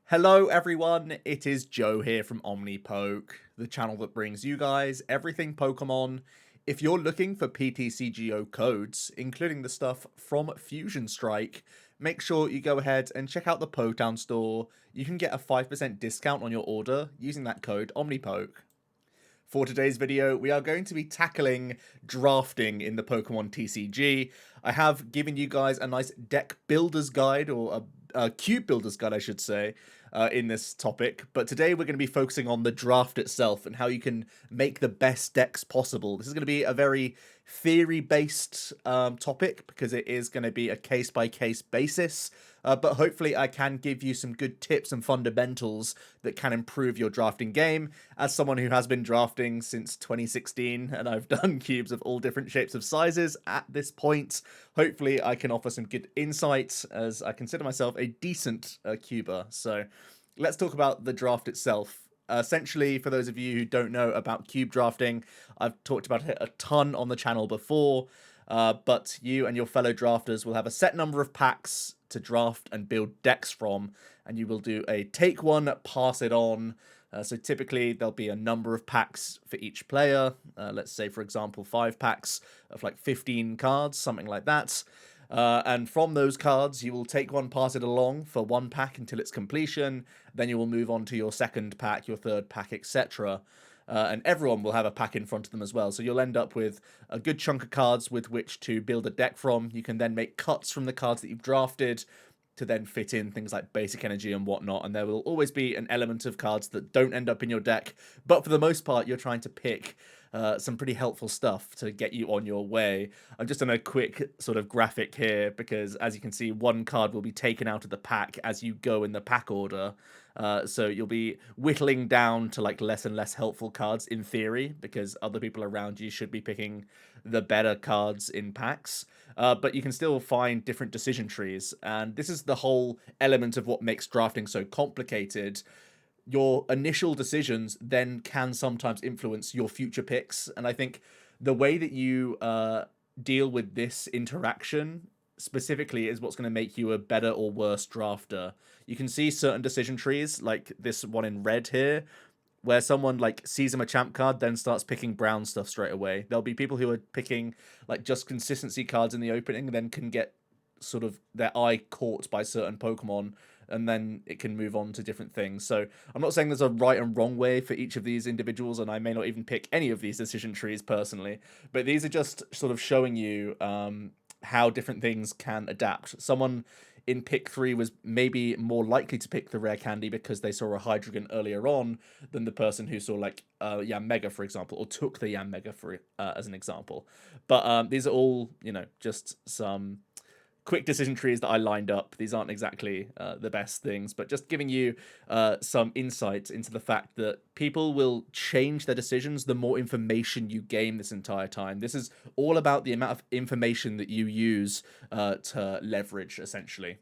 Hello everyone, it is Joe here from Omnipoke, the channel that brings you guys everything Pokemon. If you're looking for PTCGO codes, including the stuff from Fusion Strike, make sure you go ahead and check out the Poketown store. You can get a 5% discount on your order using that code Omnipoke. For today's video, we are going to be tackling drafting in the Pokemon TCG. I have given you guys a nice deck builder's guide, or a cube builder's guide, I should say, in this topic. But today we're going to be focusing on the draft itself and how you can make the best decks possible. This is going to be a very theory-based topic because it is going to be a case-by-case basis. But hopefully I can give you some good tips and fundamentals that can improve your drafting game. As someone who has been drafting since 2016, and I've done cubes of all different shapes of sizes at this point, hopefully I can offer some good insights, as I consider myself a decent cuber. So let's talk about the draft itself. Essentially, for those of you who don't know about cube drafting, I've talked about it a ton on the channel before, but you and your fellow drafters will have a set number of packs to draft and build decks from, and you will do a take one, pass it on. So typically there'll be a number of packs for each player. Let's say, for example, 5 packs of like 15 cards, something like that. And from those cards, you will take one, pass it along for one pack until its completion. Then you will move on to your second pack, your third pack, etc. And everyone will have a pack in front of them as well. So you'll end up with a good chunk of cards with which to build a deck from. You can then make cuts from the cards that you've drafted to then fit in things like basic energy and whatnot. And there will always be an element of cards that don't end up in your deck. But for the most part, you're trying to pick some pretty helpful stuff to get you on your way. I've just done a quick sort of graphic here because, as you can see, one card will be taken out of the pack as you go in the pack order. So you'll be whittling down to like less and less helpful cards in theory, because other people around you should be picking the better cards in packs. But you can still find different decision trees, and this is the whole element of what makes drafting so complicated. Your initial decisions then can sometimes influence your future picks, and I think the way that you deal with this interaction specifically is what's going to make you a better or worse drafter. You can see certain decision trees, like this one in red here, where someone like sees him a champ card, then starts picking brown stuff straight away. There'll be people who are picking like just consistency cards in the opening, and then can get sort of their eye caught by certain Pokemon, and then it can move on to different things. So I'm not saying there's a right and wrong way for each of these individuals, and I may not even pick any of these decision trees personally, but these are just sort of showing you how different things can adapt. Someone in pick 3 was maybe more likely to pick the rare candy because they saw a Hydreigon earlier on than the person who saw like Yanmega, for example, or took the Yanmega for as an example. But these are all, you know, just some quick decision trees that I lined up. These aren't exactly the best things, but just giving you some insight into the fact that people will change their decisions the more information you gain this entire time. This is all about the amount of information that you use to leverage, essentially.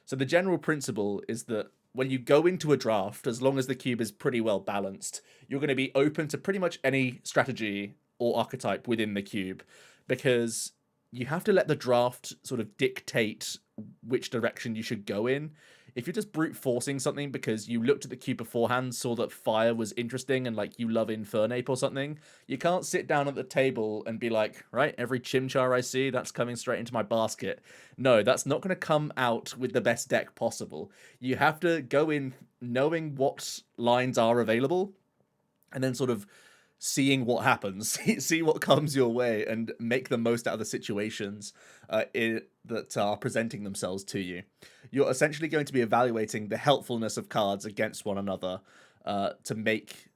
So the general principle is that when you go into a draft, as long as the cube is pretty well balanced, you're going to be open to pretty much any strategy or archetype within the cube, because you have to let the draft sort of dictate which direction you should go in. If you're just brute forcing something because you looked at the cube beforehand, saw that fire was interesting, and like you love Infernape or something, you can't sit down at the table and be like, right, every Chimchar I see, that's coming straight into my basket. No, that's not going to come out with the best deck possible. You have to go in knowing what lines are available, and then sort of seeing what happens, see what comes your way, and make the most out of the situations that are presenting themselves to you. You're essentially going to be evaluating the helpfulness of cards against one another to make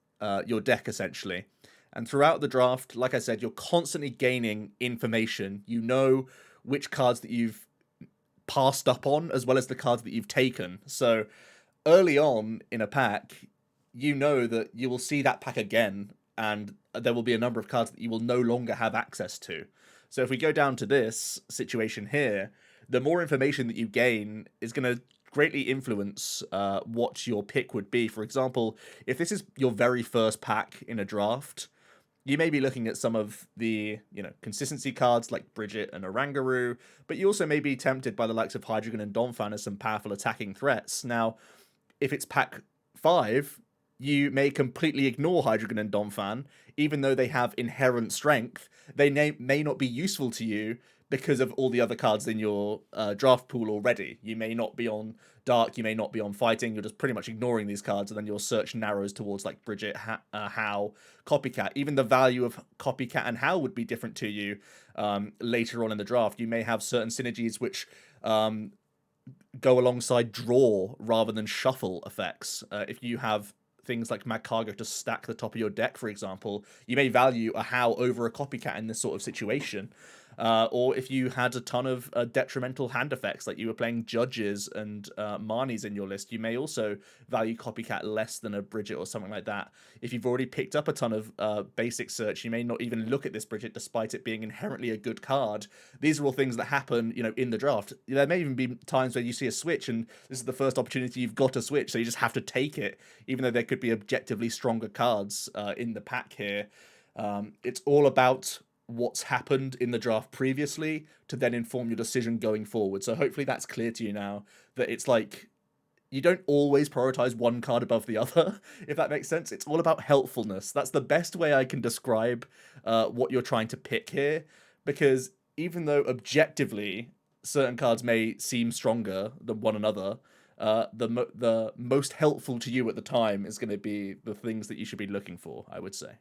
your deck, essentially. And throughout the draft, like I said, you're constantly gaining information. You know which cards that you've passed up on, as well as the cards that you've taken. So early on in a pack, you know that you will see that pack again, and there will be a number of cards that you will no longer have access to. So if we go down to this situation here, the more information that you gain is going to greatly influence what your pick would be. For example, if this is your very first pack in a draft, you may be looking at some of the, consistency cards like Bridget and Oranguru, but you also may be tempted by the likes of Hydreigon and Donphan as some powerful attacking threats. Now, if it's pack 5, you may completely ignore Hydreigon and Donphan, even though they have inherent strength. They may not be useful to you because of all the other cards in your draft pool already. You may not be on Dark, you may not be on Fighting, you're just pretty much ignoring these cards, and then your search narrows towards like Bridget, How, Copycat. Even the value of Copycat and How would be different to you later on in the draft. You may have certain synergies which go alongside draw rather than shuffle effects. If you have things like Magcargo to stack the top of your deck, for example, you may value a How over a Copycat in this sort of situation. Or if you had a ton of detrimental hand effects, like you were playing Judges and Marnies in your list, you may also value Copycat less than a Bridget or something like that. If you've already picked up a ton of basic search, you may not even look at this Bridget despite it being inherently a good card. These are all things that happen, in the draft. There may even be times where you see a switch and this is the first opportunity you've got to switch, so you just have to take it, even though there could be objectively stronger cards in the pack here. It's all about what's happened in the draft previously to then inform your decision going forward. So hopefully that's clear to you now, that it's like you don't always prioritize one card above the other, if that makes sense. It's all about helpfulness. That's the best way I can describe what you're trying to pick here, because even though objectively certain cards may seem stronger than one another, the most helpful to you at the time is going to be the things that you should be looking for, I would say.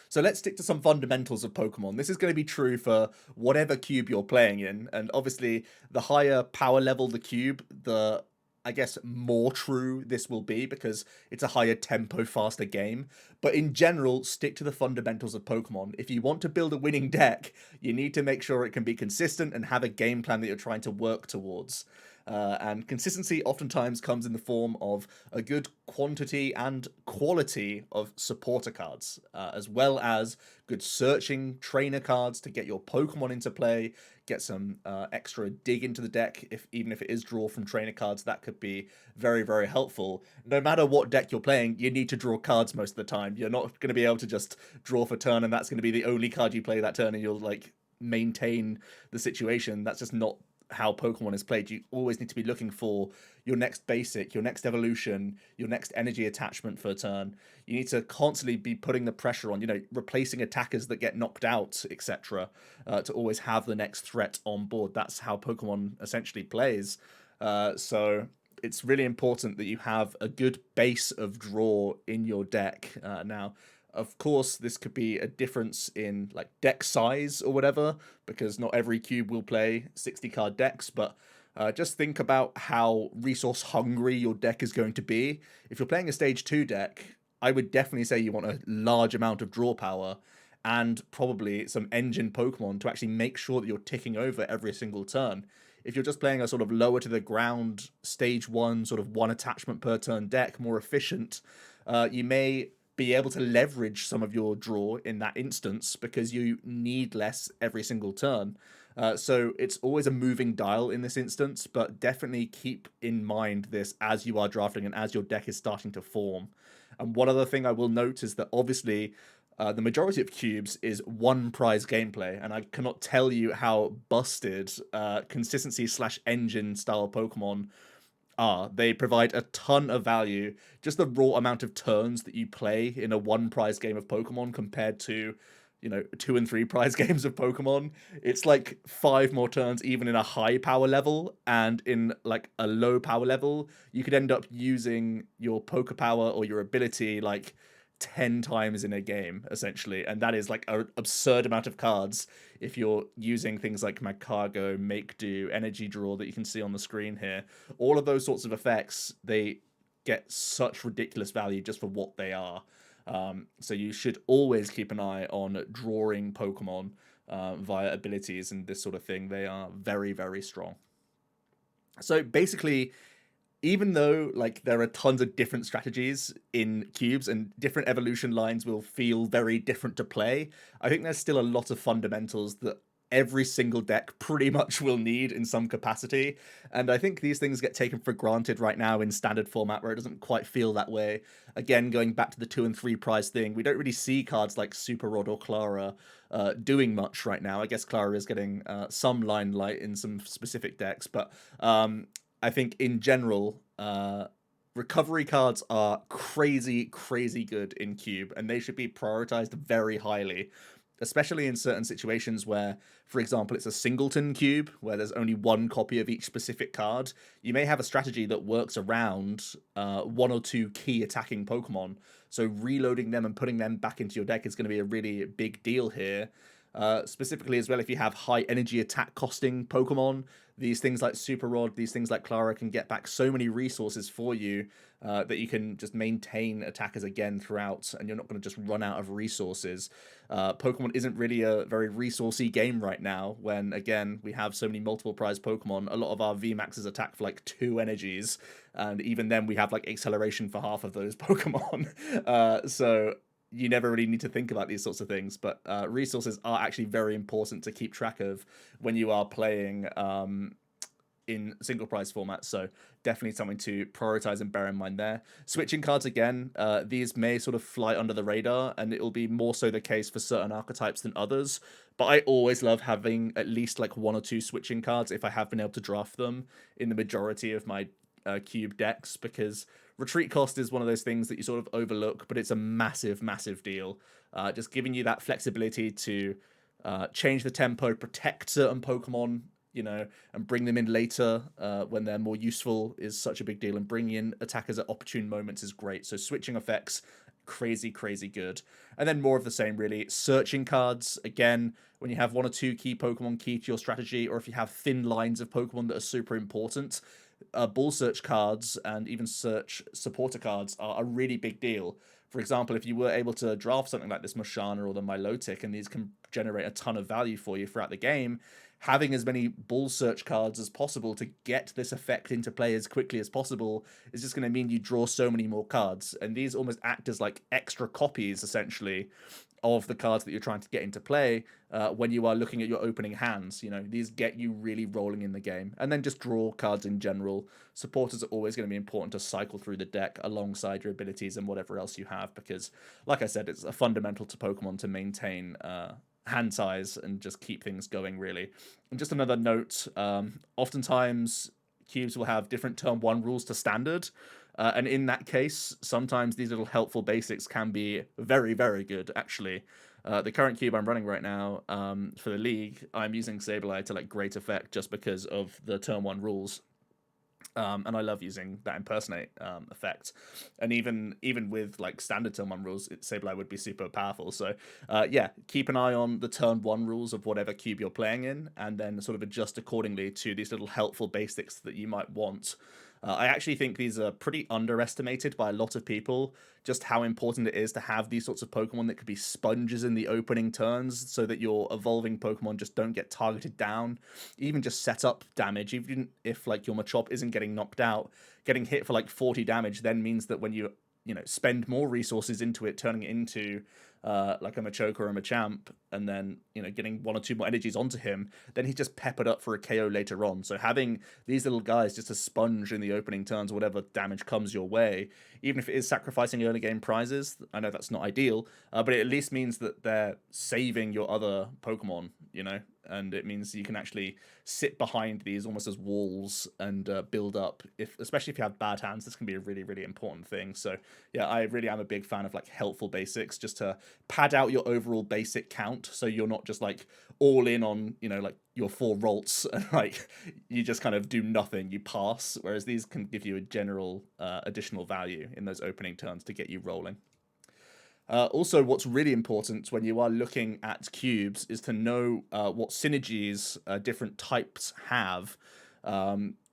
So let's stick to some fundamentals of Pokemon. This is going to be true for whatever cube you're playing in, and obviously the higher power level the cube, the, I guess, more true this will be because it's a higher tempo, faster game. But in general, stick to the fundamentals of Pokemon. If you want to build a winning deck, you need to make sure it can be consistent and have a game plan that you're trying to work towards. And consistency oftentimes comes in the form of a good quantity and quality of supporter cards, as well as good searching trainer cards to get your Pokemon into play, get some extra dig into the deck, even if it is draw from trainer cards. That could be very, very helpful. No matter what deck you're playing, you need to draw cards most of the time. You're not going to be able to just draw for turn and that's going to be the only card you play that turn and you'll like maintain the situation. That's just not how Pokemon is played. You always need to be looking for your next basic, your next evolution, your next energy attachment for a turn. You need to constantly be putting the pressure on, replacing attackers that get knocked out, etc., to always have the next threat on board. That's how Pokemon essentially plays. So it's really important that you have a good base of draw in your deck. Now, of course, this could be a difference in like deck size or whatever, because not every cube will play 60 card decks, but just think about how resource hungry your deck is going to be. If you're playing a stage 2 deck, I would definitely say you want a large amount of draw power and probably some engine Pokemon to actually make sure that you're ticking over every single turn. If you're just playing a sort of lower to the ground stage 1, sort of one attachment per turn deck, more efficient, you may be able to leverage some of your draw in that instance because you need less every single turn. So it's always a moving dial in this instance, but definitely keep in mind this as you are drafting and as your deck is starting to form. And one other thing I will note is that obviously the majority of cubes is one prize gameplay, and I cannot tell you how busted consistency / engine style Pokemon are. They provide a ton of value. Just the raw amount of turns that you play in a one prize game of Pokemon compared to 2 and 3 prize games of Pokemon, it's like 5 more turns even in a high power level, and in like a low power level you could end up using your Poke Power or your ability like 10 times in a game essentially, and that is like an absurd amount of cards if you're using things like Magcargo, Make Do, Energy Draw that you can see on the screen here. All of those sorts of effects, they get such ridiculous value just for what they are. So you should always keep an eye on drawing Pokemon via abilities and this sort of thing. They are very, very strong. So basically, even though like there are tons of different strategies in cubes and different evolution lines will feel very different to play, I think there's still a lot of fundamentals that every single deck pretty much will need in some capacity. And I think these things get taken for granted right now in standard format where it doesn't quite feel that way. Again, going back to the 2 and 3 prize thing, we don't really see cards like Super Rod or Clara doing much right now. I guess Clara is getting some limelight in some specific decks, but I think in general, recovery cards are crazy, crazy good in Cube, and they should be prioritized very highly, especially in certain situations where, for example, it's a singleton cube where there's only one copy of each specific card. You may have a strategy that works around one or two key attacking Pokemon, so reloading them and putting them back into your deck is going to be a really big deal here. Specifically as well, if you have high energy attack costing Pokemon, these things like Super Rod, these things like Clara can get back so many resources for you that you can just maintain attackers again throughout, and you're not going to just run out of resources. Pokemon isn't really a very resourcey game right now when, again, we have so many multiple prize Pokemon. A lot of our VMAXs attack for like 2 energies, and even then we have like acceleration for half of those Pokemon. So you never really need to think about these sorts of things, but resources are actually very important to keep track of when you are playing in single prize formats, so definitely something to prioritize and bear in mind there. Switching cards again, these may sort of fly under the radar, and it will be more so the case for certain archetypes than others, but I always love having at least like 1 or 2 switching cards if I have been able to draft them in the majority of my cube decks, because retreat cost is one of those things that you sort of overlook, but it's a massive, massive deal. Just giving you that flexibility to change the tempo, protect certain Pokemon, you know, and bring them in later when they're more useful is such a big deal, and bringing in attackers at opportune moments is great. So switching effects, crazy, crazy good. And then more of the same, really. Searching cards, again, when you have 1 or 2 key Pokemon key to your strategy, or if you have thin lines of Pokemon that are super important, ball search cards and even search supporter cards are a really big deal. For example, if you were able to draft something like this Moshana or the Milotic, and these can generate a ton of value for you throughout the game, having as many ball search cards as possible to get this effect into play as quickly as possible is just going to mean you draw so many more cards. And these almost act as like extra copies, essentially, of the cards that you're trying to get into play when you are looking at your opening hands. You know, these get you really rolling in the game. And then just draw cards in general. Supporters are always going to be important to cycle through the deck alongside your abilities and whatever else you have, because, like I said, it's a fundamental to Pokemon to maintain hand size and just keep things going, really. And just another note, oftentimes cubes will have different turn 1 rules to standard. And in that case, sometimes these little helpful basics can be very, very good, actually. The current cube I'm running right now for the league, I'm using Sableye to like great effect just because of the turn 1 rules. And I love using that impersonate effect, and even with like standard turn 1 rules, Sableye would be super powerful. So yeah, keep an eye on the turn 1 rules of whatever cube you're playing in, and then sort of adjust accordingly to these little helpful basics that you might want. I actually think these are pretty underestimated by a lot of people, just how important it is to have these sorts of Pokemon that could be sponges in the opening turns, so that your evolving Pokemon just don't get targeted down. Even just set up damage, even if like your Machop isn't getting knocked out, getting hit for like 40 damage then means that when you spend more resources into it, turning it into like a Machoke or a Machamp, and then getting 1 or 2 more energies onto him, then he's just peppered up for a KO later on. So having these little guys just a sponge in the opening turns, whatever damage comes your way, even if it is sacrificing early game prizes, I know that's not ideal, but it at least means that they're saving your other Pokemon, and it means you can actually sit behind these almost as walls and build up. Especially if you have bad hands, this can be a really, really important thing. So yeah, I really am a big fan of like helpful basics, just to pad out your overall basic count, so you're not just like all in on like your 4 Rolts and like you just kind of do nothing, you pass. Whereas these can give you a general additional value in those opening turns to get you rolling. Also, what's really important when you are looking at cubes is to know what synergies different types have,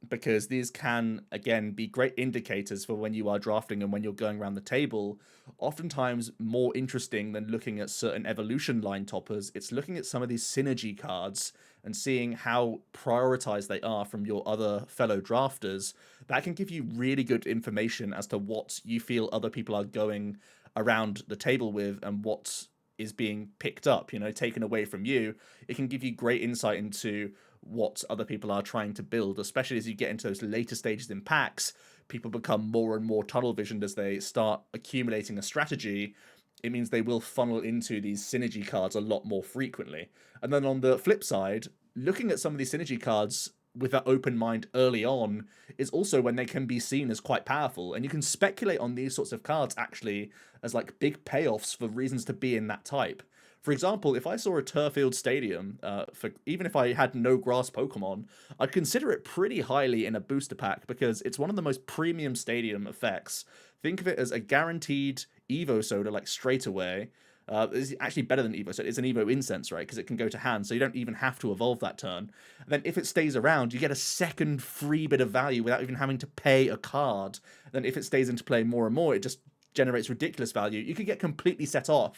because these can, again, be great indicators for when you are drafting and when you're going around the table. Oftentimes more interesting than looking at certain evolution line toppers, it's looking at some of these synergy cards and seeing how prioritized they are from your other fellow drafters. That can give you really good information as to what you feel other people are going around the table with and what is being picked up, taken away from you. It can give you great insight into what other people are trying to build, especially as you get into those later stages in packs. People become more and more tunnel visioned as they start accumulating a strategy. It means they will funnel into these synergy cards a lot more frequently. And then on the flip side, looking at some of these synergy cards with that open mind early on is also when they can be seen as quite powerful, and you can speculate on these sorts of cards actually as like big payoffs for reasons to be in that type. For example, if I saw a Turfield Stadium, for even if I had no grass Pokemon, I'd consider it pretty highly in a booster pack because it's one of the most premium stadium effects. Think of it as a guaranteed Evo Soda, like straight away. It's actually better than Evo Soda. It's an Evo Incense, right? Because it can go to hand, so you don't even have to evolve that turn. And then if it stays around, you get a second free bit of value without even having to pay a card. Then if it stays into play more and more, it just generates ridiculous value. You could get completely set up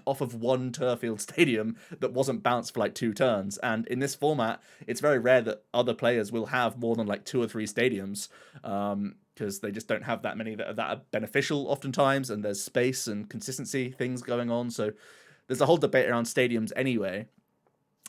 off of one Turfield Stadium that wasn't bounced for like 2 turns. And in this format, it's very rare that other players will have more than like 2 or 3 stadiums, because they just don't have that many that are beneficial oftentimes, and there's space and consistency things going on. So there's a whole debate around stadiums anyway,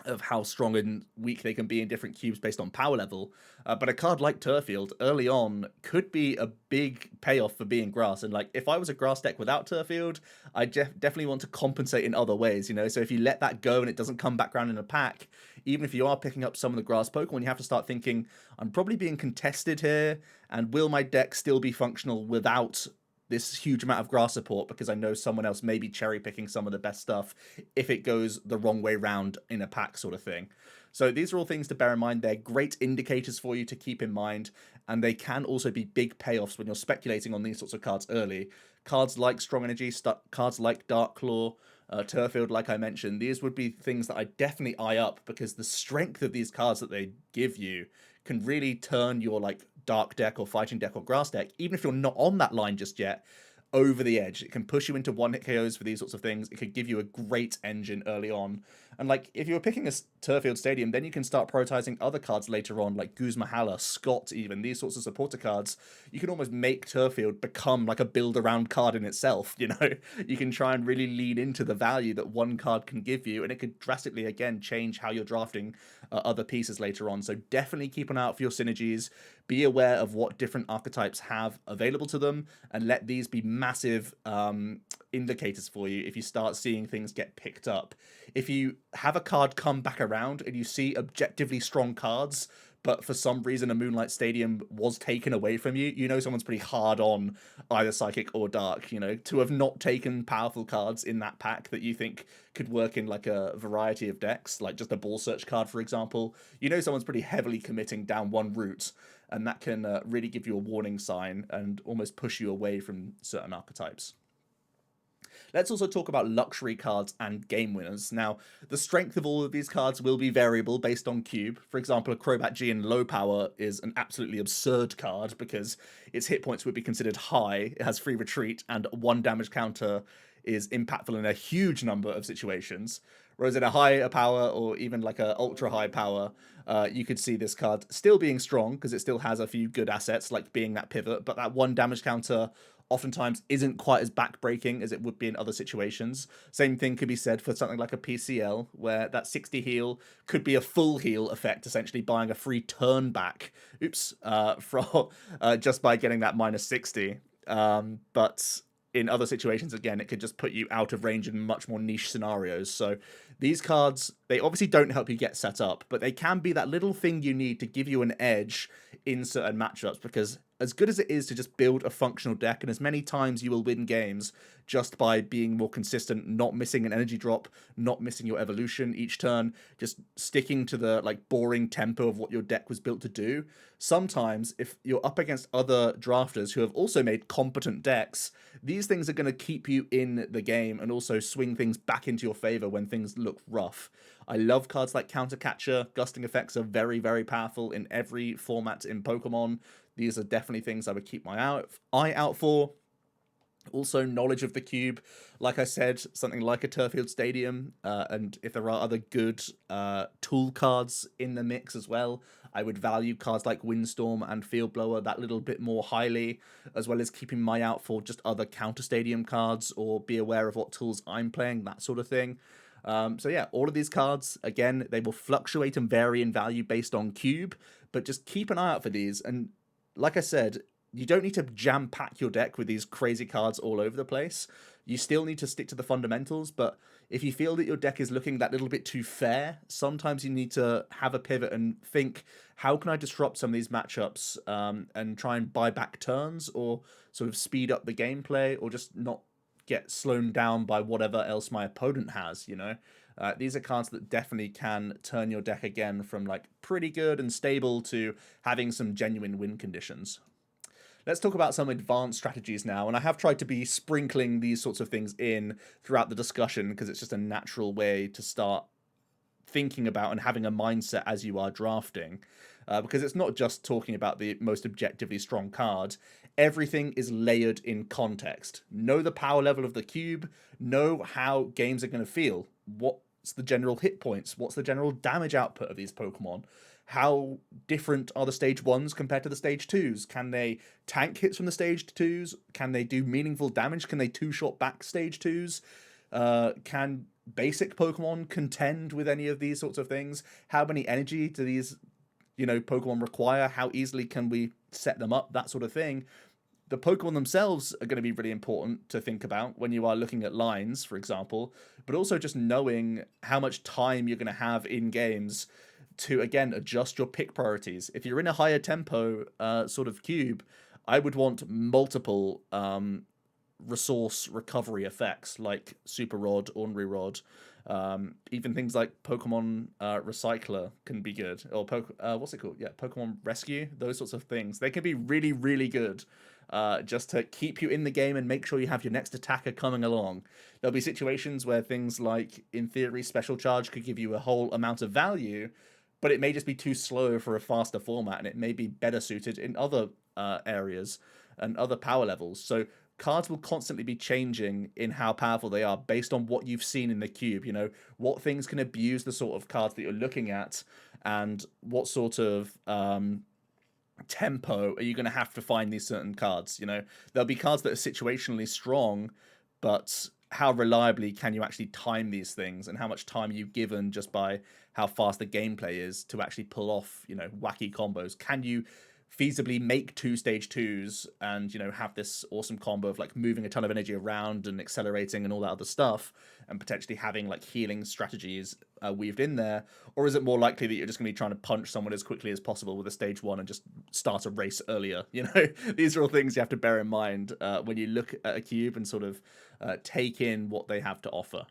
of how strong and weak they can be in different cubes based on power level. But a card like Turfield early on could be a big payoff for being grass. And like, if I was a grass deck without Turfield, I definitely want to compensate in other ways, you know? So if you let that go and it doesn't come back around in a pack, even if you are picking up some of the grass Pokemon, you have to start thinking, I'm probably being contested here, and will my deck still be functional without this huge amount of grass support, because I know someone else may be cherry picking some of the best stuff if it goes the wrong way round in a pack sort of thing. So these are all things to bear in mind. They're great indicators for you to keep in mind, and they can also be big payoffs when you're speculating on these sorts of cards early. Cards like Strong Energy, cards like Dark Claw, Turfield, like I mentioned, these would be things that I definitely eye up, because the strength of these cards that they give you can really turn your like dark deck or fighting deck or grass deck, even if you're not on that line just yet, over the edge. It can push you into one-hit KOs for these sorts of things. It could give you a great engine early on. And like, if you were picking a Turfield Stadium, then you can start prioritizing other cards later on, like Guzmahala, Scott, even these sorts of supporter cards. You can almost make Turfield become like a build-around card in itself, you know? You can try and really lean into the value that one card can give you, and it could drastically, again, change how you're drafting other pieces later on. So definitely keep an eye out for your synergies. Be aware of what different archetypes have available to them, and let these be massive indicators for you if you start seeing things get picked up. If you have a card come back around and you see objectively strong cards, but for some reason a Moonlight Stadium was taken away from you, you know someone's pretty hard on either Psychic or Dark, you know, to have not taken powerful cards in that pack that you think could work in like a variety of decks, like just a Ball Search card, for example. You know someone's pretty heavily committing down one route, and that can really give you a warning sign and almost push you away from certain archetypes. Let's also talk about luxury cards and game winners. Now, the strength of all of these cards will be variable based on cube. For example, a Crobat G in low power is an absolutely absurd card because its hit points would be considered high. It has free retreat, and 1 damage counter is impactful in a huge number of situations. Whereas at a higher power, or even like a ultra high power, you could see this card still being strong because it still has a few good assets, like being that pivot, but that 1 damage counter oftentimes isn't quite as backbreaking as it would be in other situations. Same thing could be said for something like a PCL, where that 60 heal could be a full heal effect, essentially buying a free turn back, from just by getting that minus 60. But in other situations, again, it could just put you out of range in much more niche scenarios. So these cards, they obviously don't help you get set up, but they can be that little thing you need to give you an edge in certain matchups, because as good as it is to just build a functional deck, and as many times you will win games just by being more consistent, not missing an energy drop, not missing your evolution each turn, just sticking to the like boring tempo of what your deck was built to do. Sometimes if you're up against other drafters who have also made competent decks, these things are going to keep you in the game and also swing things back into your favor when things look rough. I love cards like Counter Catcher. Gusting effects are very, very powerful in every format in Pokemon. These are definitely things I would keep my eye out for. Also, knowledge of the cube. Like I said, something like a Turfield Stadium, and if there are other good tool cards in the mix as well, I would value cards like Windstorm and Field Blower that little bit more highly, as well as keeping my eye out for just other counter stadium cards, or be aware of what tools I'm playing, that sort of thing. So yeah, all of these cards, again, they will fluctuate and vary in value based on cube, but just keep an eye out for these. And like I said, you don't need to jam-pack your deck with these crazy cards all over the place. You still need to stick to the fundamentals, but If you feel that your deck is looking that little bit too fair, sometimes you need to have a pivot and think, how can I disrupt some of these matchups, and try and buy back turns or sort of speed up the gameplay, or just not get slowed down by whatever else my opponent has, you know? These are cards that definitely can turn your deck again from like pretty good and stable to having some genuine win conditions. Let's talk about some advanced strategies now, and I have tried to be sprinkling these sorts of things in throughout the discussion because it's just a natural way to start thinking about and having a mindset as you are drafting. Because it's not just talking about the most objectively strong card. Everything is layered in context. Know the power level of the cube, know how games are going to feel. What's the general hit points? What's the general damage output of these Pokemon? How different are the stage 1s compared to the stage 2s? Can they tank hits from the stage 2s? Can they do meaningful damage? Can they two-shot back stage 2s? Can basic Pokemon contend with any of these sorts of things? How many energy do these, Pokemon require? How easily can we set them up? That sort of thing. The Pokemon themselves are going to be really important to think about when you are looking at lines, for example, but also just knowing how much time you're going to have in games to, again, adjust your pick priorities. If you're in a higher tempo sort of cube, I would want multiple resource recovery effects like Super Rod, Ornery Rod. Even things like Pokemon Recycler can be good. Or what's it called? Yeah, Pokemon Rescue. Those sorts of things. They can be really, really good. Just to keep you in the game and make sure you have your next attacker coming along. There'll be situations where things like, in theory, Special Charge could give you a whole amount of value, but it may just be too slow for a faster format, and it may be better suited in other areas and other power levels. So cards will constantly be changing in how powerful they are based on what you've seen in the cube. What things can abuse the sort of cards that you're looking at, and what sort of tempo are you going to have to find these certain cards. There'll be cards that are situationally strong, but how reliably can you actually time these things, and how much time you've given just by how fast the gameplay is to actually pull off wacky combos? Can you feasibly make 2 stage 2s and have this awesome combo of like moving a ton of energy around and accelerating and all that other stuff, and potentially having like healing strategies weaved in there? Or is it more likely that you're just going to be trying to punch someone as quickly as possible with a stage 1 and just start a race earlier? These are all things you have to bear in mind when you look at a cube and sort of take in what they have to offer.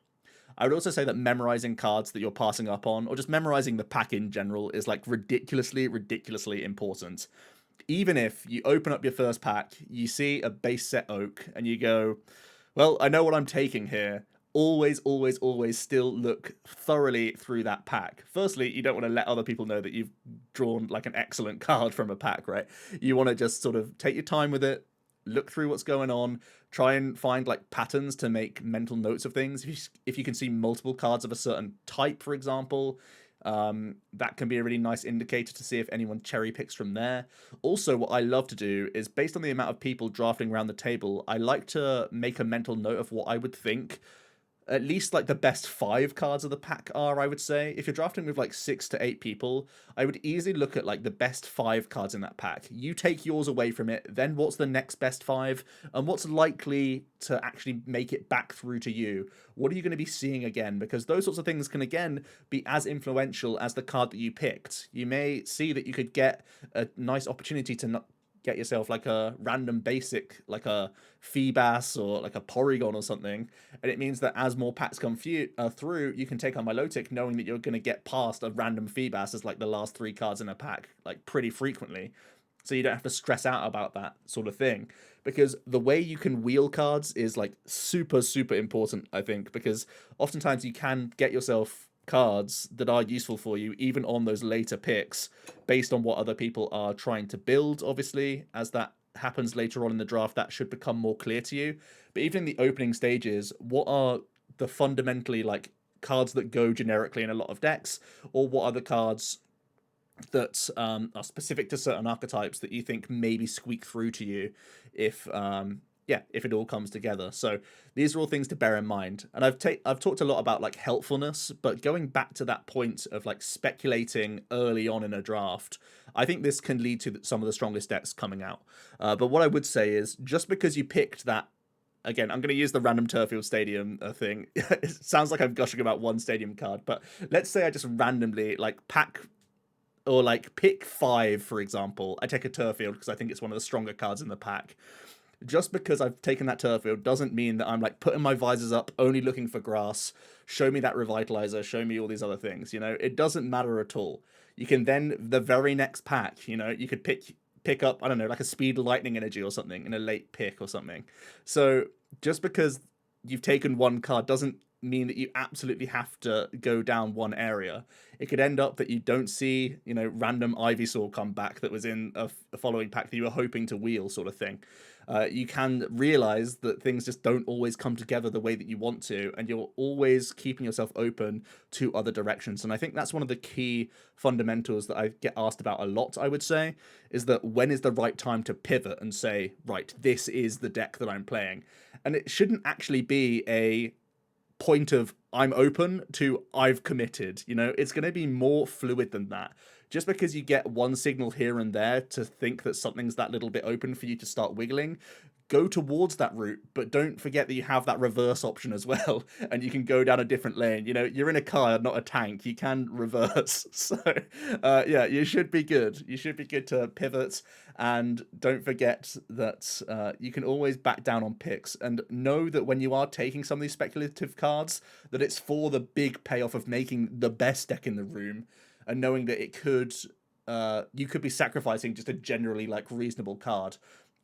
I would also say that memorizing cards that you're passing up on, or just memorizing the pack in general, is like ridiculously, ridiculously important. Even if you open up your first pack, you see a base set oak, and you go, well, I know what I'm taking here. Always, always, always still look thoroughly through that pack. Firstly, you don't want to let other people know that you've drawn like an excellent card from a pack, right? You want to just sort of take your time with it, look through what's going on, try and find like patterns to make mental notes of things. If you can see multiple cards of a certain type, for example, that can be a really nice indicator to see if anyone cherry picks from there. Also, what I love to do is, based on the amount of people drafting around the table, I like to make a mental note of what I would think at least like the best 5 cards of the pack are. I would say if you're drafting with like 6 to 8 people, I would easily look at like the best 5 cards in that pack. You take yours away from it, then what's the next best 5, and what's likely to actually make it back through to you? What are you going to be seeing again? Because those sorts of things can again be as influential as the card that you picked. You may see that you could get a nice opportunity to not get yourself like a random basic, like a Feebas or like a Porygon or something, and it means that as more packs come through, you can take on Milotic knowing that you're going to get past a random Feebas as like the last 3 cards in a pack like pretty frequently, so you don't have to stress out about that sort of thing. Because the way you can wheel cards is like super, super important, I think, because oftentimes you can get yourself cards that are useful for you even on those later picks based on what other people are trying to build. Obviously, as that happens later on in the draft, that should become more clear to you. But even in the opening stages, what are the fundamentally like cards that go generically in a lot of decks, or what are the cards that are specific to certain archetypes that you think maybe squeak through to you if if it all comes together? So these are all things to bear in mind. And I've talked a lot about like helpfulness, but going back to that point of like speculating early on in a draft, I think this can lead to some of the strongest decks coming out. But what I would say is, just because you picked that again, I'm going to use the random Turfield Stadium thing. It sounds like I'm gushing about one stadium card, but let's say I just randomly like pack or like pick 5, for example. I take a Turfield because I think it's one of the stronger cards in the pack. Just because I've taken that Turfield doesn't mean that I'm like putting my visors up, only looking for grass. Show me that Revitalizer, show me all these other things. It doesn't matter at all. You can then the very next pack, you could pick up, I don't know, like a speed lightning energy or something in a late pick or something. So just because you've taken one card doesn't mean that you absolutely have to go down one area. It could end up that you don't see, random Ivysaur come back that was in a following pack that you were hoping to wheel, sort of thing. You can realize that things just don't always come together the way that you want to, and you're always keeping yourself open to other directions. And I think that's one of the key fundamentals that I get asked about a lot, I would say, is that when is the right time to pivot and say, right, this is the deck that I'm playing. And it shouldn't actually be a point of I'm open to I've committed. It's going to be more fluid than that. Just because you get one signal here and there to think that something's that little bit open for you to start wiggling, go towards that route, but don't forget that you have that reverse option as well, and you can go down a different lane. You're in a car, not a tank. You can reverse. So, yeah, you should be good. You should be good to pivot, and don't forget that you can always back down on picks, and know that when you are taking some of these speculative cards, that it's for the big payoff of making the best deck in the room, and knowing that you could be sacrificing just a generally like reasonable card.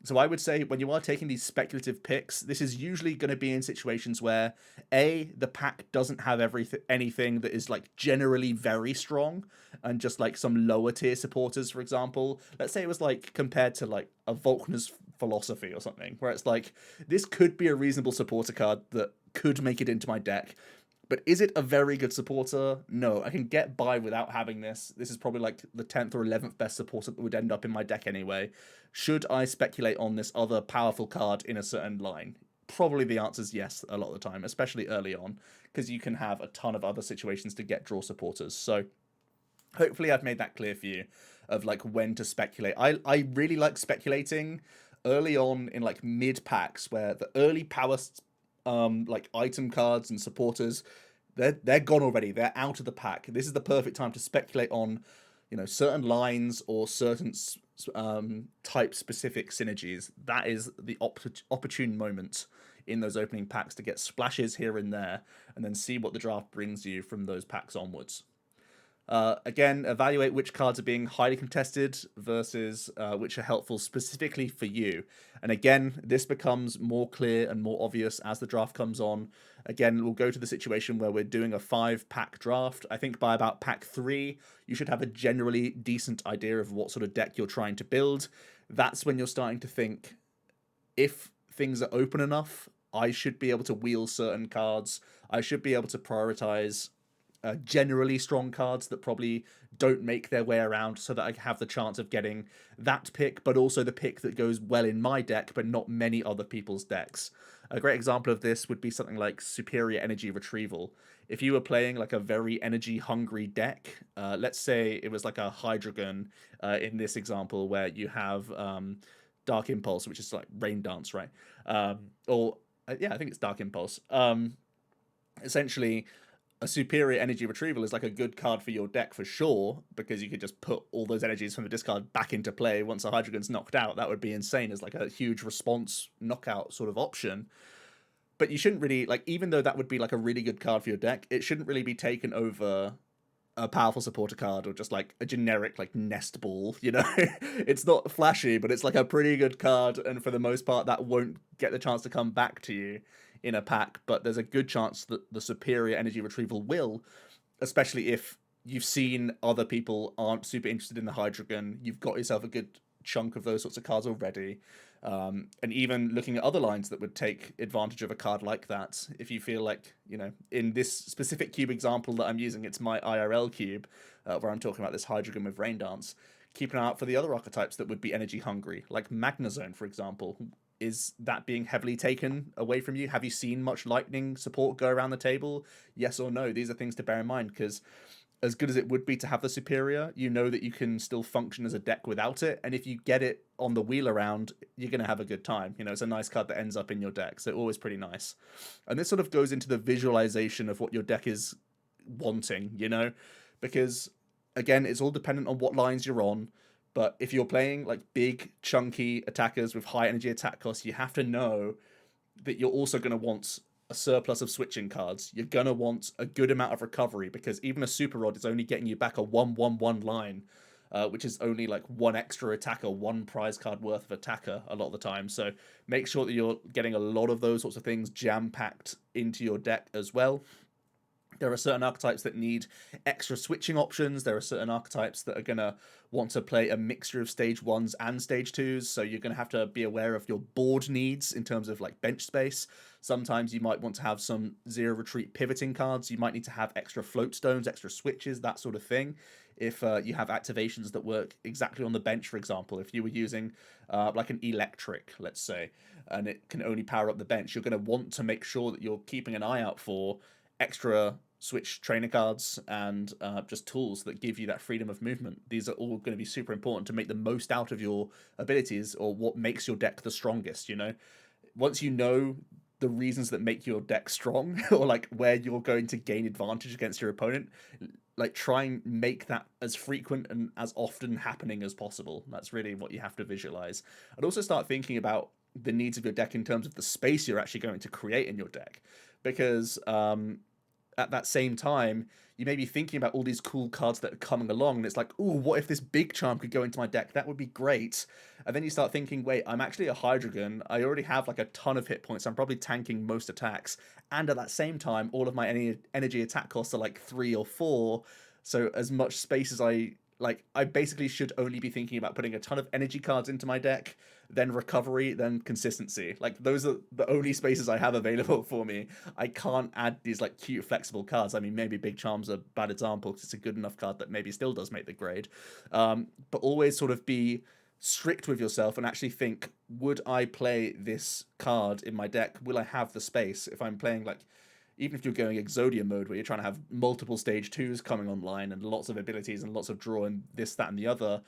So I would say when you are taking these speculative picks, this is usually going to be in situations where the pack doesn't have anything that is like generally very strong, and just like some lower tier supporters, for example. Let's say it was like compared to like a Volkner's philosophy or something, where it's like this could be a reasonable supporter card that could make it into my deck. But is it a very good supporter? No, I can get by without having this. This is probably like the 10th or 11th best supporter that would end up in my deck anyway. Should I speculate on this other powerful card in a certain line? Probably the answer is yes a lot of the time, especially early on, because you can have a ton of other situations to get draw supporters. So hopefully I've made that clear for you of like when to speculate. I really like speculating early on in like mid packs where the early power like item cards and supporters, they're gone already. They're out of the pack. This is the perfect time to speculate on, certain lines or certain type specific synergies. That is the opportune moment in those opening packs to get splashes here and there, and then see what the draft brings you from those packs onwards. Again, evaluate which cards are being highly contested versus which are helpful specifically for you. And again, this becomes more clear and more obvious as the draft comes on. Again, we'll go to the situation where we're doing a 5-pack draft. I think by about pack 3, you should have a generally decent idea of what sort of deck you're trying to build. That's when you're starting to think, if things are open enough, I should be able to wheel certain cards. I should be able to prioritize generally strong cards that probably don't make their way around, so that I have the chance of getting that pick, but also the pick that goes well in my deck, but not many other people's decks. A great example of this would be something like Superior Energy Retrieval. If you were playing like a very energy hungry deck, let's say it was like a Hydreigon in this example, where you have Dark Impulse, which is like Rain Dance, right? Yeah, I think it's Dark Impulse. Essentially, a Superior Energy Retrieval is like a good card for your deck for sure, because you could just put all those energies from the discard back into play once a Hydreigon's knocked out. That would be insane as like a huge response knockout sort of option. But you shouldn't really, like, even though that would be like a really good card for your deck, it shouldn't really be taken over a powerful supporter card or just like a generic like Nest Ball. It's not flashy, but it's like a pretty good card, and for the most part that won't get the chance to come back to you in a pack. But there's a good chance that the Superior Energy Retrieval will, especially if you've seen other people aren't super interested in the Hydreigon. You've got yourself a good chunk of those sorts of cards already. And even looking at other lines that would take advantage of a card like that, if you feel like, in this specific cube example that I'm using, it's my IRL cube, where I'm talking about this Hydreigon with Rain Dance, keep an eye out for the other archetypes that would be energy hungry, like Magnezone, for example. Is that being heavily taken away from you? Have you seen much lightning support go around the table? Yes or no? These are things to bear in mind, because as good as it would be to have the superior, you know that you can still function as a deck without it. And if you get it on the wheel around, you're going to have a good time. You know, it's a nice card that ends up in your deck. So always pretty nice. And this sort of goes into the visualization of what your deck is wanting, you know, because again, it's all dependent on what lines you're on. But if you're playing like big, chunky attackers with high energy attack costs, you have to know that you're also going to want a surplus of switching cards. You're going to want a good amount of recovery because even a super rod is only getting you back a 1/1/1 line, which is only like one extra attacker, one prize card worth of attacker a lot of the time. So make sure that you're getting a lot of those sorts of things jam packed into your deck as well. There are certain archetypes that need extra switching options. There are certain archetypes that are going to want to play a mixture of stage 1s and stage 2s. So you're going to have to be aware of your board needs in terms of like bench space. Sometimes you might want to have some zero retreat pivoting cards. You might need to have extra float stones, extra switches, that sort of thing. If you have activations that work exactly on the bench, for example, if you were using like an electric, let's say, and it can only power up the bench, you're going to want to make sure that you're keeping an eye out for extra switch trainer cards and just tools that give you that freedom of movement. These are all going to be super important to make the most out of your abilities or what makes your deck the strongest, you know? Once you know the reasons that make your deck strong or like where you're going to gain advantage against your opponent, like try and make that as frequent and as often happening as possible. That's really what you have to visualize. And also start thinking about the needs of your deck in terms of the space you're actually going to create in your deck. Because at that same time, you may be thinking about all these cool cards that are coming along, and it's like, ooh, what if this big charm could go into my deck? That would be great. And then you start thinking, wait, I'm actually a Hydreigon. I already have like a ton of hit points. I'm probably tanking most attacks. And at that same time, all of my energy attack costs are like 3 or 4. So as much space as I basically should only be thinking about putting a ton of energy cards into my deck, then recovery, then consistency. Like those are the only spaces I have available for me. I can't add these like cute flexible cards. I mean, maybe Big Charm's a bad example because it's a good enough card that maybe still does make the grade. But always sort of be strict with yourself and actually think, would I play this card in my deck? Will I have the space if I'm playing like even if you're going Exodia mode where you're trying to have multiple stage 2s coming online and lots of abilities and lots of draw and this, that, and the other,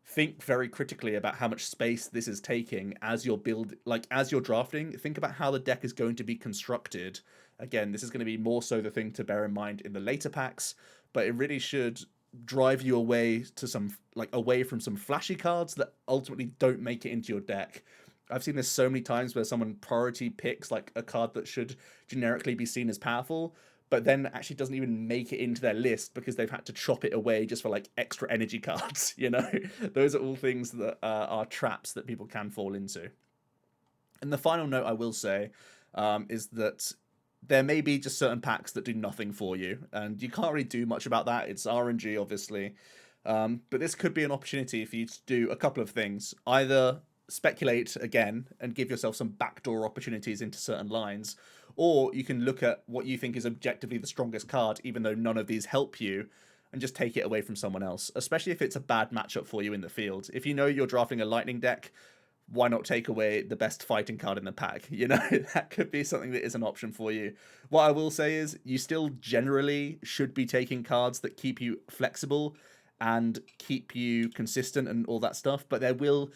think very critically about how much space this is taking as you're as you're drafting. Think about how the deck is going to be constructed. Again, this is going to be more so the thing to bear in mind in the later packs, but it really should drive you away to away from some flashy cards that ultimately don't make it into your deck. I've seen this so many times where someone priority picks like a card that should generically be seen as powerful, but then actually doesn't even make it into their list because they've had to chop it away just for like extra energy cards. You know, those are all things that are traps that people can fall into. And the final note I will say is that there may be just certain packs that do nothing for you, and you can't really do much about that. It's RNG, obviously. But this could be an opportunity for you to do a couple of things. Either speculate again and give yourself some backdoor opportunities into certain lines, or you can look at what you think is objectively the strongest card, even though none of these help you, and just take it away from someone else, especially if it's a bad matchup for you in the field. If you know you're drafting a lightning deck, why not take away the best fighting card in the pack? You know, that could be something that is an option for you. What I will say is you still generally should be taking cards that keep you flexible and keep you consistent and all that stuff, but there will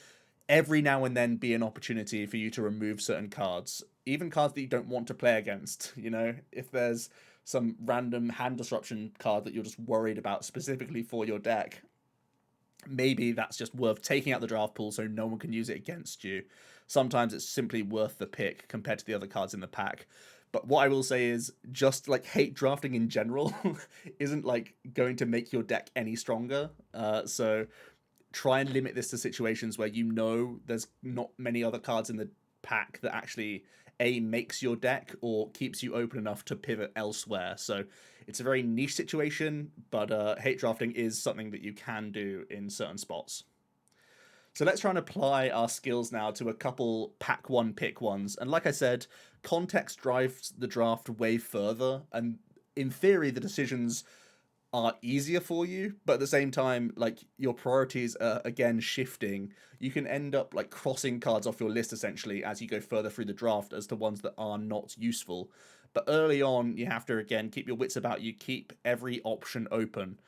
every now and then be an opportunity for you to remove certain cards, even cards that you don't want to play against. You know, if there's some random hand disruption card that you're just worried about specifically for your deck, maybe that's just worth taking out the draft pool so no one can use it against you. Sometimes it's simply worth the pick compared to the other cards in the pack. But what I will say is just like hate drafting in general isn't like going to make your deck any stronger. So try and limit this to situations where you know there's not many other cards in the pack that actually makes your deck or keeps you open enough to pivot elsewhere. So it's a very niche situation, but hate drafting is something that you can do in certain spots. So let's try and apply our skills now to a couple pack one pick ones. And like I said, context drives the draft way further. And in theory, the decisions are easier for you, but at the same time, like your priorities are again shifting. You can end up like crossing cards off your list essentially as you go further through the draft as to ones that are not useful. But early on, you have to, again, keep your wits about you, keep every option open.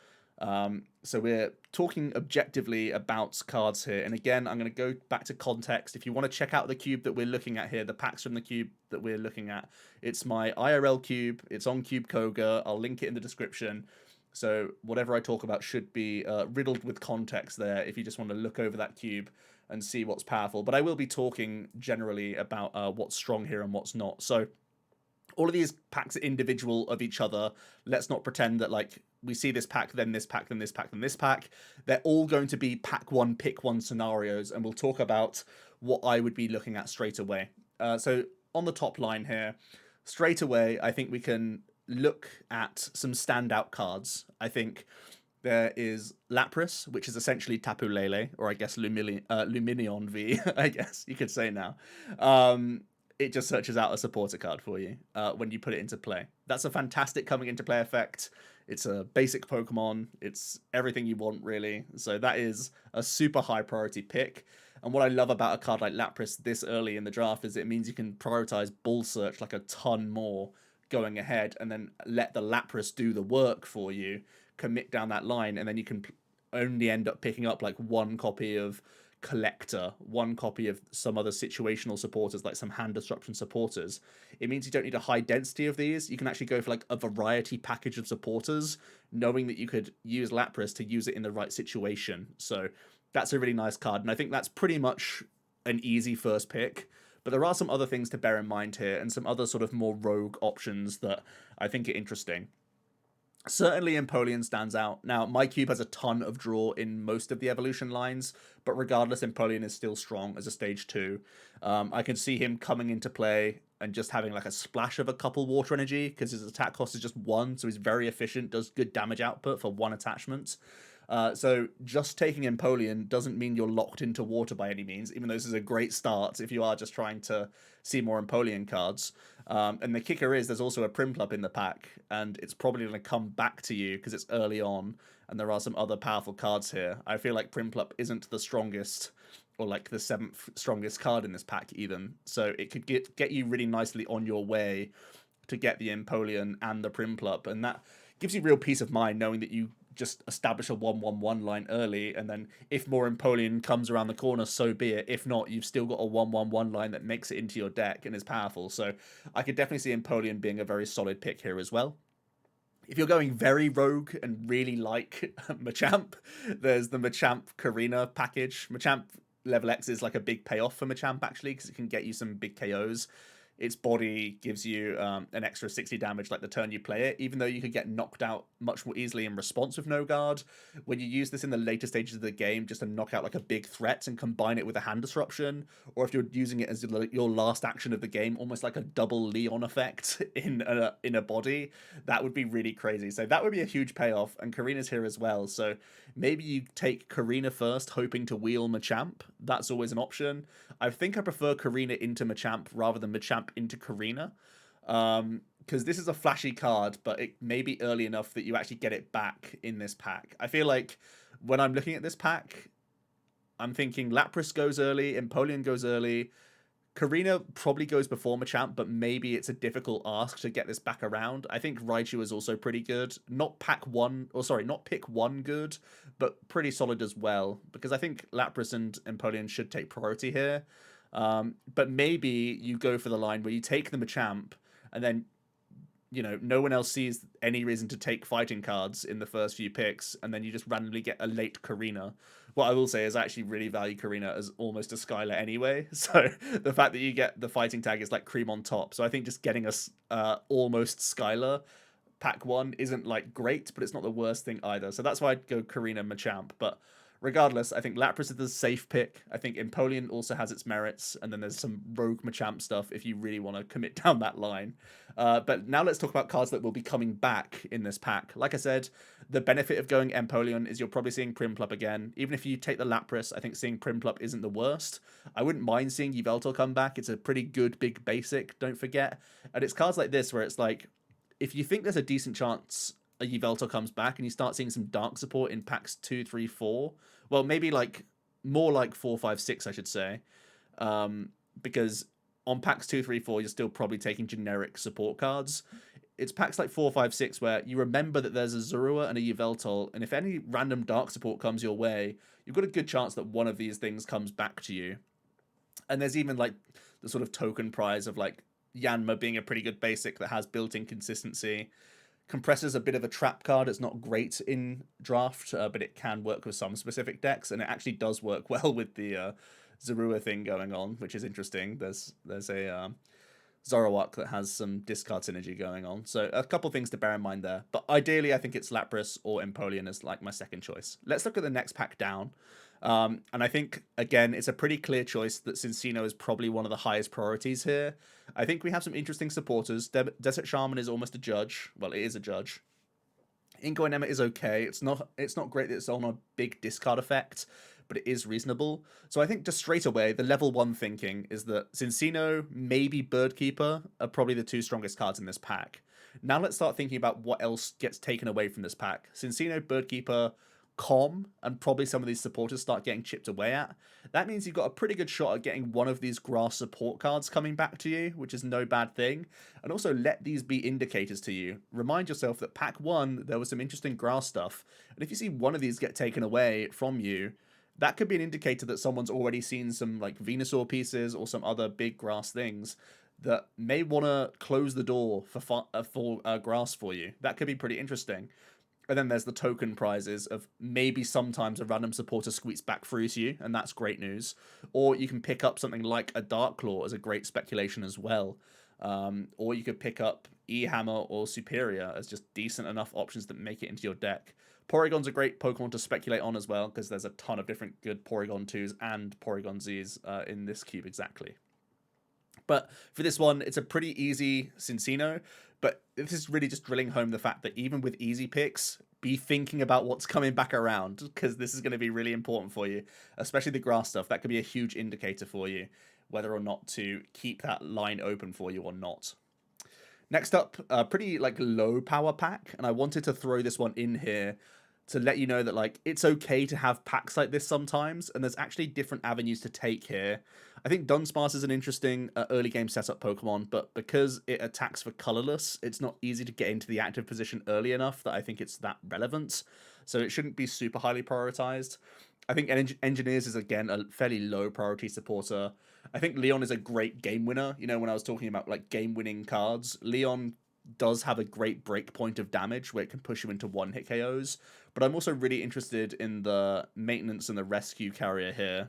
So we're talking objectively about cards here. And again, I'm going to go back to context. If you want to check out the cube that we're looking at here, the packs from the cube that we're looking at, it's my IRL cube. It's on Cube Koga. I'll link it in the description. So whatever I talk about should be riddled with context there if you just want to look over that cube and see what's powerful. But I will be talking generally about what's strong here and what's not. So all of these packs are individual of each other. Let's not pretend that like we see this pack, then this pack, then this pack, then this pack. They're all going to be pack one, pick one scenarios, and we'll talk about what I would be looking at straight away. So on the top line here, straight away, I think we can look at some standout cards. I think there is Lapras, which is essentially Tapu Lele, or I guess Luminion V, I guess you could say now. It just searches out a supporter card for you when you put it into play. That's a fantastic coming into play effect. It's a basic Pokemon. It's everything you want, really. So that is a super high priority pick. And what I love about a card like Lapras this early in the draft is it means you can prioritize Bull Search like a ton more going ahead and then let the Lapras do the work for you, commit down that line, and then you can only end up picking up like one copy of Collector, one copy of some other situational supporters, like some hand disruption supporters. It means you don't need a high density of these. You can actually go for like a variety package of supporters, knowing that you could use Lapras to use it in the right situation. So that's a really nice card, and I think that's pretty much an easy first pick. But there are some other things to bear in mind here, and some other sort of more rogue options that I think are interesting. Certainly Empoleon stands out. Now, my cube has a ton of draw in most of the evolution lines, but regardless, Empoleon is still strong as a stage 2. I can see him coming into play and just having like a splash of a couple water energy, because his attack cost is just 1, so he's very efficient, does good damage output for 1 attachment. So just taking Empoleon doesn't mean you're locked into water by any means, even though this is a great start if you are just trying to see more Empoleon cards. And the kicker is there's also a Prinplup in the pack, and it's probably going to come back to you because it's early on, and there are some other powerful cards here. I feel like Prinplup isn't the strongest, or like the 7th strongest card in this pack even, so it could get you really nicely on your way to get the Empoleon and the Prinplup, and that gives you real peace of mind knowing that you just establish a 1-1-1 line early, and then if more Empoleon comes around the corner, so be it. If not, you've still got a 1-1-1 line that makes it into your deck and is powerful. So I could definitely see Empoleon being a very solid pick here as well. If you're going very rogue and really like Machamp, there's the Machamp Karina package. Machamp level X is like a big payoff for Machamp, actually, because it can get you some big KOs. Its body gives you an extra 60 damage like the turn you play it, even though you could get knocked out much more easily in response with no guard. When you use this in the later stages of the game just to knock out like a big threat and combine it with a hand disruption, or if you're using it as your last action of the game, almost like a double Leon effect in a body, that would be really crazy. So that would be a huge payoff, and Karina's here as well. So maybe you take Karina first, hoping to wheel Machamp. That's always an option. I think I prefer Karina into Machamp rather than Machamp into Karina, because this is a flashy card, but it may be early enough that you actually get it back in this pack. I feel like when I'm looking at this pack, I'm thinking Lapras goes early, Empoleon goes early, Karina probably goes before Machamp, but maybe it's a difficult ask to get this back around. I think Raichu is also pretty good. Not pick one good, but pretty solid as well, because I think Lapras and Empoleon should take priority here. But maybe you go for the line where you take the Machamp, and then, you know, no one else sees any reason to take fighting cards in the first few picks, and then you just randomly get a late Karina. What I will say is I actually really value Karina as almost a Skylar anyway, so the fact that you get the fighting tag is like cream on top. So I think just getting a almost Skylar pack 1 isn't like great, but it's not the worst thing either. So that's why I'd go Karina Machamp. But regardless, I think Lapras is the safe pick. I think Empoleon also has its merits, and then there's some rogue Machamp stuff if you really want to commit down that line. But now let's talk about cards that will be coming back in this pack. Like I said, the benefit of going Empoleon is you're probably seeing Prinplup again. Even if you take the Lapras, I think seeing Prinplup isn't the worst. I wouldn't mind seeing Yveltal come back. It's a pretty good big basic, don't forget. And it's cards like this where it's like, if you think there's a decent chance a Yveltal comes back and you start seeing some dark support in packs 2, 3, 4, well, maybe like more like 4, 5, 6, I should say, because on packs 2, 3, 4, you're still probably taking generic support cards. It's packs like 4, 5, 6 where you remember that there's a Zorua and a Yveltal, and if any random dark support comes your way, you've got a good chance that one of these things comes back to you. And there's even like the sort of token prize of like Yanma being a pretty good basic that has built-in consistency. Compressor's a bit of a trap card. It's not great in draft, but it can work with some specific decks, and it actually does work well with the Zorua thing going on, which is interesting. There's a Zoroark that has some discard synergy going on. So a couple things to bear in mind there. But ideally, I think it's Lapras or Empoleon as like my second choice. Let's look at the next pack down. And I think, again, it's a pretty clear choice that Cinccino is probably one of the highest priorities here. I think we have some interesting supporters. Desert Shaman is almost a judge. Well, it is a judge. Inko Enema is okay. It's not great that it's on a big discard effect, but it is reasonable. So I think just straight away, the level 1 thinking is that Cinccino, maybe Birdkeeper, are probably the 2 strongest cards in this pack. Now let's start thinking about what else gets taken away from this pack. Cinccino, Birdkeeper, Com, and probably some of these supporters start getting chipped away at. That means you've got a pretty good shot at getting one of these grass support cards coming back to you, which is no bad thing. And also let these be indicators to you. Remind yourself that pack 1, there was some interesting grass stuff. And if you see one of these get taken away from you, that could be an indicator that someone's already seen some like Venusaur pieces or some other big grass things that may want to close the door for grass for you. That could be pretty interesting. And then there's the token prizes of maybe sometimes a random supporter squeaks back through to you, and that's great news. Or you can pick up something like a Dark Claw as a great speculation as well. Or you could pick up E-Hammer or Superior as just decent enough options that make it into your deck. Porygon's a great Pokemon to speculate on as well, because there's a ton of different good Porygon 2s and Porygon Zs in this cube exactly. But for this one, it's a pretty easy Cinccino, but this is really just drilling home the fact that even with easy picks, be thinking about what's coming back around, because this is going to be really important for you, especially the grass stuff. That could be a huge indicator for you, whether or not to keep that line open for you or not. Next up, a pretty like low power pack, and I wanted to throw this one in here to let you know that like it's okay to have packs like this sometimes, and there's actually different avenues to take here. I think Dunsparce is an interesting early game setup Pokemon, but because it attacks for colorless, it's not easy to get into the active position early enough that I think it's that relevant. So it shouldn't be super highly prioritized. I think Engineers is, again, a fairly low priority supporter. I think Leon is a great game winner. You know, when I was talking about like game winning cards, Leon does have a great break point of damage where it can push you into one-hit KOs. But I'm also really interested in the maintenance and the rescue carrier here.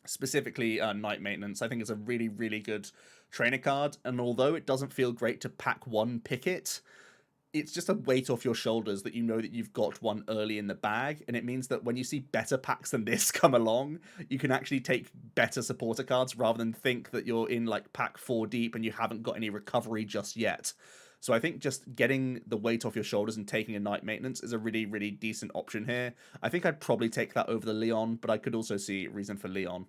Specifically, Night Maintenance. I think it's a really, really good trainer card. And although it doesn't feel great to pack 1 pick it, it's just a weight off your shoulders that you know that you've got one early in the bag. And it means that when you see better packs than this come along, you can actually take better supporter cards rather than think that you're in like pack 4 deep and you haven't got any recovery just yet. So I think just getting the weight off your shoulders and taking a Night Maintenance is a really, really decent option here. I think I'd probably take that over the Leon, but I could also see reason for Leon.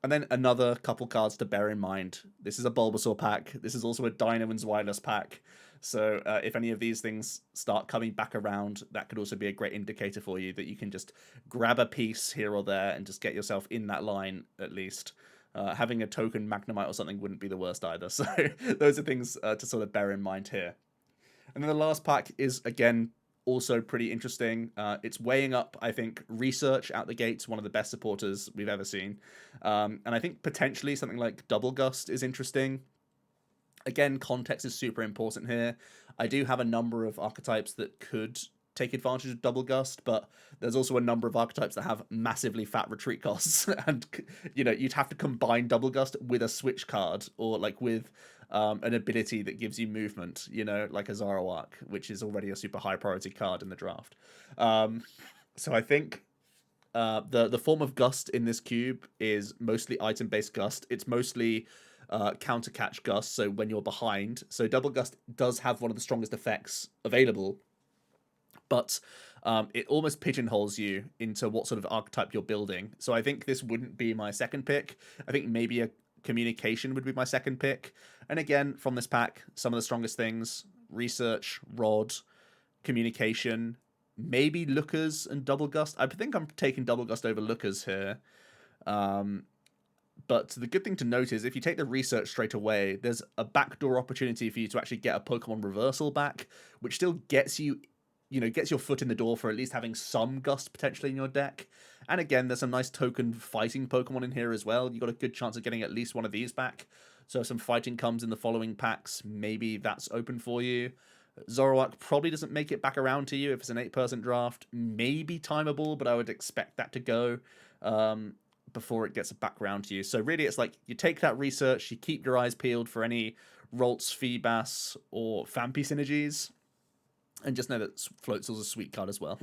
And then another couple cards to bear in mind. This is a Bulbasaur pack. This is also a Dino and Zweilous pack. So if any of these things start coming back around, that could also be a great indicator for you that you can just grab a piece here or there and just get yourself in that line at least. Having a token Magnemite or something wouldn't be the worst either. So those are things to sort of bear in mind here. And then the last pack is, again, also pretty interesting. It's weighing up, I think, Research out the gates, one of the best supporters we've ever seen. And I think potentially something like Double Gust is interesting. Again, context is super important here. I do have a number of archetypes that could take advantage of Double Gust, but there's also a number of archetypes that have massively fat retreat costs, and you know, you'd have to combine Double Gust with a switch card or like with an ability that gives you movement, you know, like a Zoroark, which is already a super high priority card in the draft. So I think the form of Gust in this cube is mostly item based Gust. It's mostly counter catch Gust, so when you're behind. So Double Gust does have one of the strongest effects available, but it almost pigeonholes you into what sort of archetype you're building. So I think this wouldn't be my second pick. I think maybe a Communication would be my second pick. And again, from this pack, some of the strongest things: Research, Rod, Communication, maybe Lookers and Double Gust. I think I'm taking Double Gust over Lookers here. But the good thing to note is if you take the research straight away, there's a backdoor opportunity for you to actually get a Pokemon reversal back, which still gets you, gets your foot in the door for at least having some Gust potentially in your deck. And again, there's some nice token fighting Pokemon in here as well. You got a good chance of getting at least one of these back. So if some fighting comes in the following packs, maybe that's open for you. Zoroark probably doesn't make it back around to you if it's an 8-person draft. Maybe Timeable, but I would expect that to go before it gets back around to you. So really it's like you take that research, you keep your eyes peeled for any Ralts, Feebas, or Fampi synergies, and just know that Floatzel's a sweet card as well.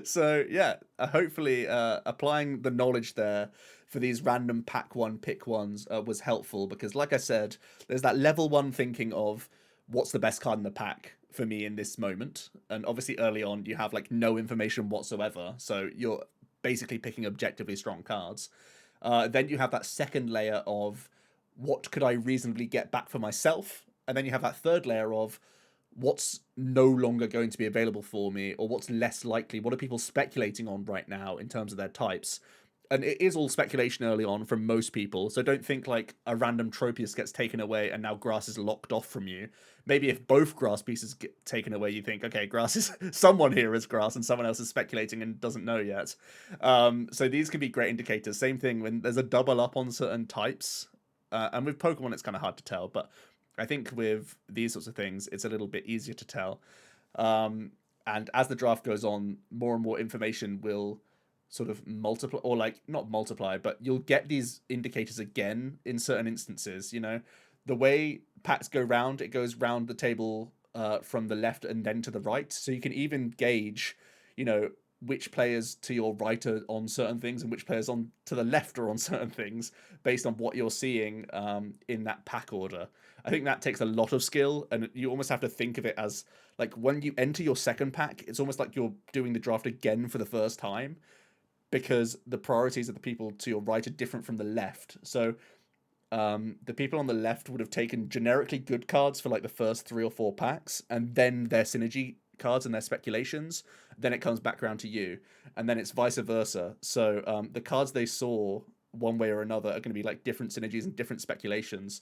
So yeah, hopefully applying the knowledge there for these random pack one pick ones was helpful, because like I said, there's that level 1 thinking of what's the best card in the pack for me in this moment, and obviously early on you have like no information whatsoever, so you're basically picking objectively strong cards. Then you have that second layer of what could I reasonably get back for myself, and then you have that third layer of what's no longer going to be available for me, or what's less likely, what are people speculating on right now in terms of their types. And it is all speculation early on from most people, so don't think like a random Tropius gets taken away and now grass is locked off from you. Maybe if both grass pieces get taken away, you think, okay, grass is someone here is grass and someone else is speculating and doesn't know yet. So these can be great indicators. Same thing when there's a double up on certain types, and with Pokemon it's kind of hard to tell, but I think with these sorts of things it's a little bit easier to tell. And as the draft goes on, more and more information will sort of multiply, or like not multiply, but you'll get these indicators again in certain instances. The way packs go round, it goes round the table from the left and then to the right, so you can even gauge which players to your right are on certain things and which players on to the left are on certain things based on what you're seeing in that pack order. I think that takes a lot of skill, and you almost have to think of it as like when you enter your second pack, it's almost like you're doing the draft again for the first time, because the priorities of the people to your right are different from the left. So the people on the left would have taken generically good cards for like the first 3 or 4 packs, and then their synergy cards and their speculations. Then it comes back around to you, and then it's vice versa. So the cards they saw one way or another are going to be like different synergies and different speculations.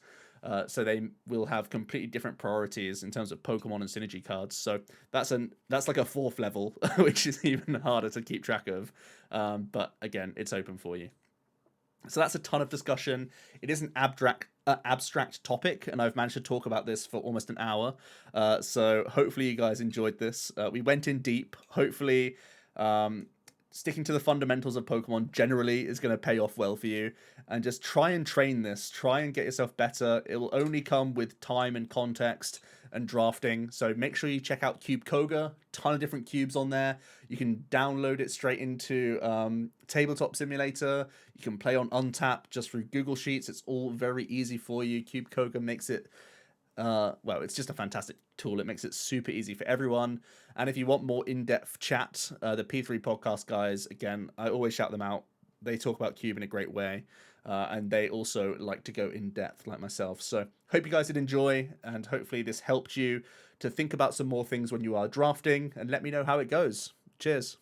So they will have completely different priorities in terms of Pokemon and synergy cards. So that's like a 4th level, which is even harder to keep track of. But again, it's open for you. So that's a ton of discussion. It is an abstract topic, and I've managed to talk about this for almost an hour. So hopefully you guys enjoyed this. We went in deep. Hopefully sticking to the fundamentals of Pokemon generally is going to pay off well for you. And just try and train this. Try and get yourself better. It will only come with time and context and drafting. So make sure you check out Cube Koga. Ton of different cubes on there. You can download it straight into Tabletop Simulator. You can play on Untap just through Google Sheets. It's all very easy for you. Cube Koga makes it well, it's just a fantastic tool. It makes it super easy for everyone. And if you want more in-depth chat, the P3 podcast guys, again, I always shout them out. They talk about Cube in a great way. And they also like to go in depth like myself. So hope you guys did enjoy, and hopefully this helped you to think about some more things when you are drafting, and let me know how it goes. Cheers.